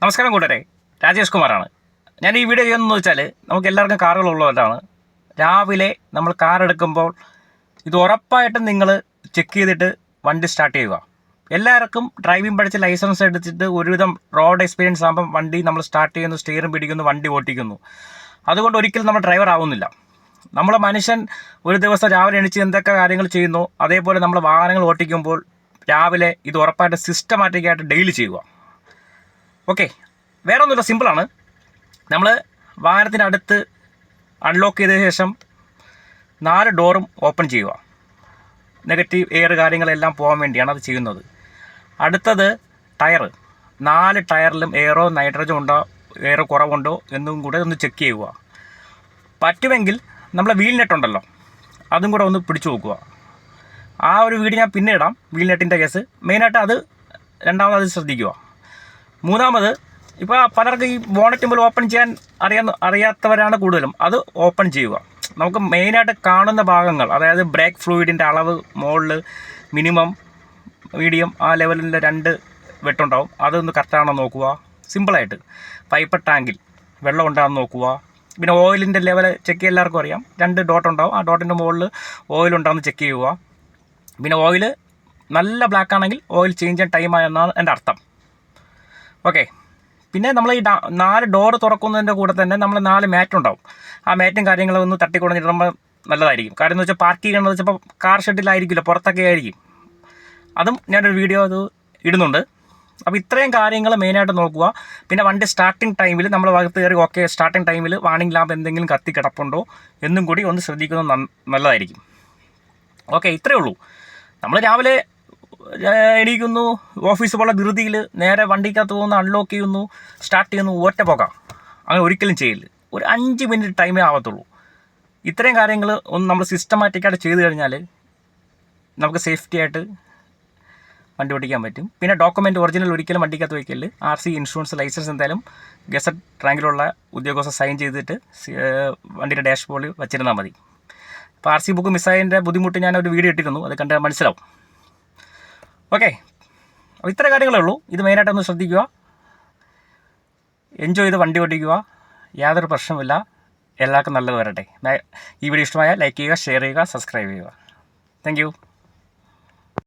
നമസ്കാരം കൂട്ടരെ, രാജേഷ് കുമാറാണ്. ഞാൻ ഈ വീഡിയോ ചെയ്യുന്നതെന്ന് വെച്ചാൽ നമുക്ക് എല്ലാവർക്കും കാറുകളുള്ളവരാണ്. രാവിലെ നമ്മൾ കാർ എടുക്കുമ്പോൾ ഇത് ഉറപ്പായിട്ടും നിങ്ങൾ ചെക്ക് ചെയ്തിട്ട് വണ്ടി സ്റ്റാർട്ട് ചെയ്യുക. എല്ലാവർക്കും ഡ്രൈവിംഗ് പഠിച്ച് ലൈസൻസ് എടുത്തിട്ട് ഒരുവിധം റോഡ് എക്സ്പീരിയൻസ് ആകുമ്പം വണ്ടി നമ്മൾ സ്റ്റാർട്ട് ചെയ്യുന്നു, സ്റ്റിയറിംഗ് പിടിക്കുന്നു, വണ്ടി ഓട്ടിക്കുന്നു. അതുകൊണ്ട് ഒരിക്കലും നമ്മൾ ഡ്രൈവർ ആവുന്നില്ല. നമ്മളെ മനുഷ്യൻ ഒരു ദിവസം രാവിലെ എണീച്ച് എന്തൊക്കെ കാര്യങ്ങൾ ചെയ്യുന്നു, അതേപോലെ നമ്മൾ വാഹനങ്ങൾ ഓട്ടിക്കുമ്പോൾ രാവിലെ ഇത് ഉറപ്പായിട്ട് സിസ്റ്റമാറ്റിക്കായിട്ട് ഡെയിലി ചെയ്യുക. ഓക്കെ, വേറെ ഒന്നുമില്ല, സിമ്പിളാണ്. നമ്മൾ വാഹനത്തിൻ്റെ അടുത്ത് അൺലോക്ക് ചെയ്ത ശേഷം 4 ഡോറും ഓപ്പൺ ചെയ്യുക. നെഗറ്റീവ് എയർ കാര്യങ്ങളെല്ലാം പോകാൻ വേണ്ടിയാണ് അത് ചെയ്യുന്നത്. അടുത്തത് ടയർ, 4 ടയറിലും എയറോ നൈട്രജൻ ഉണ്ടോ, എയർ കുറവുണ്ടോ എന്നും കൂടെ ഒന്ന് ചെക്ക് ചെയ്യുക. പറ്റുമെങ്കിൽ നമ്മളെ വീൽ നെറ്റ് ഉണ്ടല്ലോ, അതും കൂടെ ഒന്ന് പിടിച്ചു നോക്കുക. ആ ഒരു വീഡിയോ ഞാൻ പിന്നെ ഇടാം, വീൽ നെറ്റിൻ്റെ കേസ്. മെയിനായിട്ട് അത് രണ്ടാമത് അത് ശ്രദ്ധിക്കുക. മൂന്നാമത്, ഇപ്പോൾ പലർക്കും ഈ ബോണറ്റ് മുതൽ ഓപ്പൺ ചെയ്യാൻ അറിയാത്തവരാണ് കൂടുതലും. അത് ഓപ്പൺ ചെയ്യുക. നമുക്ക് മെയിനായിട്ട് കാണുന്ന ഭാഗങ്ങൾ, അതായത് ബ്രേക്ക് ഫ്ലൂയിഡിൻ്റെ അളവ് മുകളിൽ മിനിമം മീഡിയം ആ ലെവലിൻ്റെ 2 വെട്ടുണ്ടാവും. അതൊന്ന് കറക്റ്റാണോ നോക്കുക. സിമ്പിളായിട്ട് പൈപ്പ് ടാങ്കിൽ വെള്ളം ഉണ്ടാകുന്ന നോക്കുക. പിന്നെ ഓയിലിൻ്റെ ലെവൽ ചെക്ക് ചെയ്യാൻ എല്ലാവർക്കും അറിയാം, 2 ഡോട്ട് ഉണ്ടാവും. ആ ഡോട്ടിൻ്റെ മുകളിൽ ഓയിൽ ഉണ്ടാകുന്ന ചെക്ക് ചെയ്യുക. പിന്നെ ഓയിൽ നല്ല ബ്ലാക്ക് ആണെങ്കിൽ ഓയിൽ ചേഞ്ച് ചെയ്യാൻ ടൈമായെന്നാണ് എൻ്റെ അർത്ഥം. ഓക്കെ, പിന്നെ നമ്മൾ ഈ 4 ഡോറ് തുറക്കുന്നതിൻ്റെ കൂടെ തന്നെ നമ്മൾ 4 മാറ്റ് ഉണ്ടാവും. ആ മാറ്റും കാര്യങ്ങളും ഒന്ന് തട്ടിക്കൊണ്ടിടുമ്പോൾ നല്ലതായിരിക്കും. കാര്യം എന്ന് വെച്ചാൽ പാർക്ക് ചെയ്യണമെന്ന് വെച്ചപ്പോൾ കാർ ഷെഡിലായിരിക്കില്ല, പുറത്തൊക്കെ ആയിരിക്കും. അതും ഞാനൊരു വീഡിയോ അത് ഇടുന്നുണ്ട്. അപ്പോൾ ഇത്രയും കാര്യങ്ങൾ മെയിനായിട്ട് നോക്കുക. പിന്നെ വണ്ടി സ്റ്റാർട്ടിങ് ടൈമിൽ നമ്മൾ ഭാഗത്ത് കയറി ഓക്കെ, സ്റ്റാർട്ടിങ് ടൈമിൽ വാണിംഗ് ലാമ്പ് എന്തെങ്കിലും കത്തി കിടപ്പുണ്ടോ എന്നും കൂടി ഒന്ന് ശ്രദ്ധിക്കുന്നത് നല്ലതായിരിക്കും. ഓക്കെ, ഇത്രയേ ഉള്ളൂ. നമ്മൾ രാവിലെ എണീക്കുന്നു, ഓഫീസ് പോലെ ധൃതിയിൽ നേരെ വണ്ടിക്കകത്ത് പോകുന്നു, അൺലോക്ക് ചെയ്യുന്നു, സ്റ്റാർട്ട് ചെയ്യുന്നു, ഒറ്റ പോകാം. അങ്ങനെ ഒരിക്കലും ചെയ്യില്ല. ഒരു 5 മിനിറ്റ് ടൈമേ ആവത്തുള്ളൂ. ഇത്രയും കാര്യങ്ങൾ ഒന്ന് നമ്മൾ സിസ്റ്റമാറ്റിക്കായിട്ട് ചെയ്ത് കഴിഞ്ഞാൽ നമുക്ക് സേഫ്റ്റി ആയിട്ട് വണ്ടി ഓടിക്കാൻ പറ്റും. പിന്നെ ഡോക്യുമെൻറ്റ് ഒറിജിനൽ ഒരിക്കലും വണ്ടിക്കകത്ത് വയ്ക്കല്. RC, ഇൻഷുറൻസ്, ലൈസൻസ് എന്തായാലും ഗസറ്റ് റാങ്കിലുള്ള ഉദ്യോഗസ്ഥർ സൈൻ ചെയ്തിട്ട് വണ്ടിയുടെ ഡാഷ് ബോർഡിൽ വെച്ചിരുന്നാൽ മതി. ഇപ്പോൾ RC ബുക്ക് മിസ്സായതിൻ്റെ ബുദ്ധിമുട്ട് ഞാനൊരു വീഡിയോ ഇട്ടിരുന്നു, അത് കണ്ടാൽ മനസ്സിലാവും. ഓക്കെ, അപ്പോൾ ഇത്ര കാര്യങ്ങളേ ഉള്ളൂ. ഇത് മെയിനായിട്ടൊന്ന് ശ്രദ്ധിക്കുക. എൻജോയ് ചെയ്ത് വണ്ടി ഓടിക്കുക. യാതൊരു പ്രശ്നമില്ല. എല്ലാവർക്കും നല്ലത് വരട്ടെ. ഈ വീഡിയോ ഇഷ്ടമായാൽ ലൈക്ക് ചെയ്യുക, ഷെയർ ചെയ്യുക, സബ്സ്ക്രൈബ് ചെയ്യുക. താങ്ക്